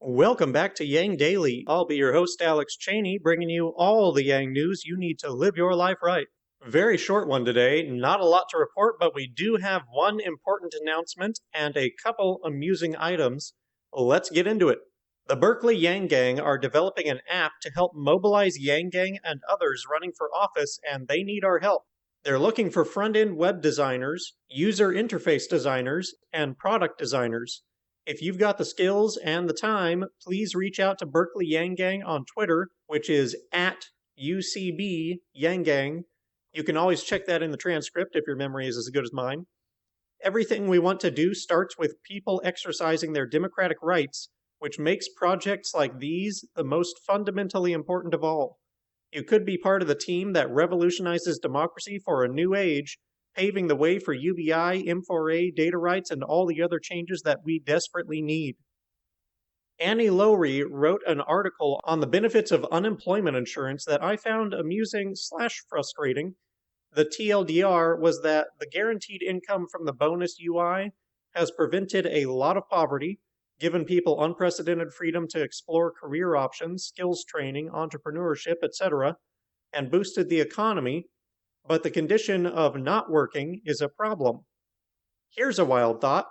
Welcome back to Yang Daily. I'll be your host, Alex Cheney, bringing you all the Yang news you need to live your life right. Very short one today, not a lot to report, but we do have one important announcement and a couple amusing items. Let's get into it. The Berkely YangGang are developing an app to help mobilize YangGang and others running for office, and they need our help. They're looking for front-end web designers, user interface designers, and product designers. If you've got the skills and the time, please reach out to Berkely YangGang on Twitter, which is at UCB YangGang. You can always check that in the transcript if your memory is as good as mine. Everything we want to do starts with people exercising their democratic rights, which makes projects like these the most fundamentally important of all. You could be part of the team that revolutionizes democracy for a new age, paving the way for UBI, M4A, data rights, and all the other changes that we desperately need. Annie Lowry wrote an article on the benefits of unemployment insurance that I found amusing/frustrating. The TLDR was that the guaranteed income from the bonus UI has prevented a lot of poverty, given people unprecedented freedom to explore career options, skills training, entrepreneurship, etc., and boosted the economy. But the condition of not working is a problem. Here's a wild thought.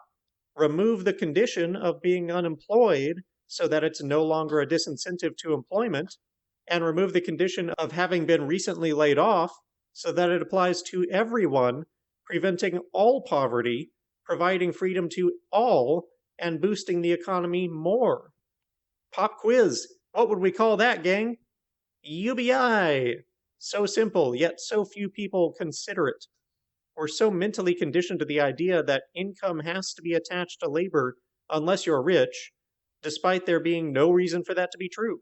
Remove the condition of being unemployed so that it's no longer a disincentive to employment, and remove the condition of having been recently laid off so that it applies to everyone, preventing all poverty, providing freedom to all, and boosting the economy more. Pop quiz. What would we call that, gang? UBI. So simple, yet so few people consider it. We're so mentally conditioned to the idea that income has to be attached to labor unless you're rich, despite there being no reason for that to be true.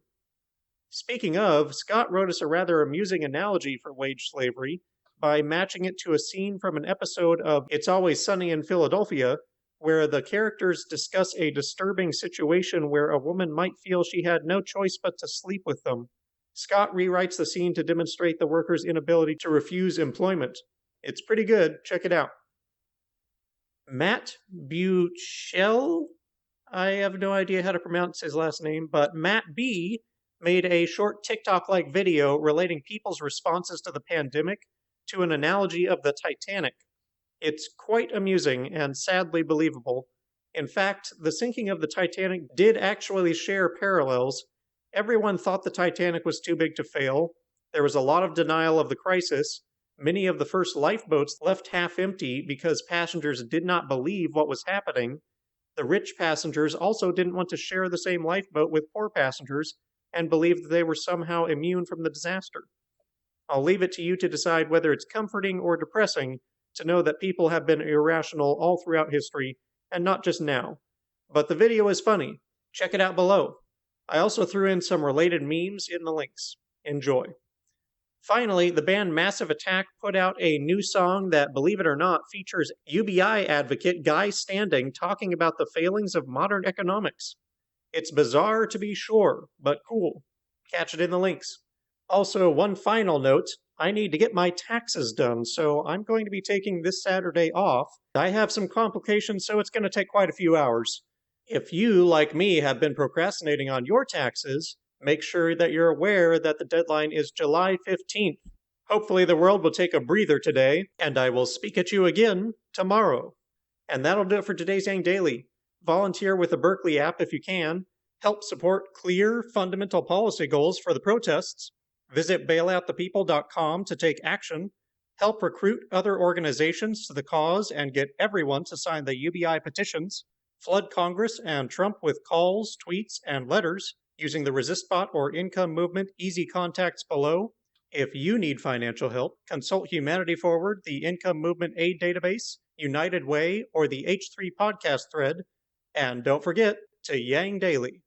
Speaking of, Scott wrote us a rather amusing analogy for wage slavery by matching it to a scene from an episode of It's Always Sunny in Philadelphia, where the characters discuss a disturbing situation where a woman might feel she had no choice but to sleep with them. Scott rewrites the scene to demonstrate the worker's inability to refuse employment. It's pretty good. Check it out. Matt Buchel? I have no idea how to pronounce his last name, but Matt B. made a short TikTok-like video relating people's responses to the pandemic to an analogy of the Titanic. It's quite amusing and sadly believable. In fact, the sinking of the Titanic did actually share parallels. Everyone thought the Titanic was too big to fail. There was a lot of denial of the crisis. Many of the first lifeboats left half empty because passengers did not believe what was happening. The rich passengers also didn't want to share the same lifeboat with poor passengers and believed that they were somehow immune from the disaster. I'll leave it to you to decide whether it's comforting or depressing to know that people have been irrational all throughout history and not just now. But the video is funny. Check it out below. I also threw in some related memes in the links. Enjoy. Finally, the band Massive Attack put out a new song that, believe it or not, features UBI advocate Guy Standing talking about the failings of modern economics. It's bizarre to be sure, but cool. Catch it in the links. Also, one final note, I need to get my taxes done, so I'm going to be taking this Saturday off. I have some complications, so it's going to take quite a few hours. If you, like me, have been procrastinating on your taxes, make sure that you're aware that the deadline is July 15th. Hopefully the world will take a breather today, and I will speak at you again tomorrow. And that'll do it for today's Yang Daily. Volunteer with the Berkely app if you can. Help support clear, fundamental policy goals for the protests. Visit bailoutthepeople.com to take action. Help recruit other organizations to the cause and get everyone to sign the UBI petitions. Flood Congress and Trump with calls, tweets, and letters using the ResistBot or Income Movement easy contacts below. If you need financial help, consult Humanity Forward, the Income Movement Aid Database, United Way, or the H3 podcast thread. And don't forget to Yang Daily.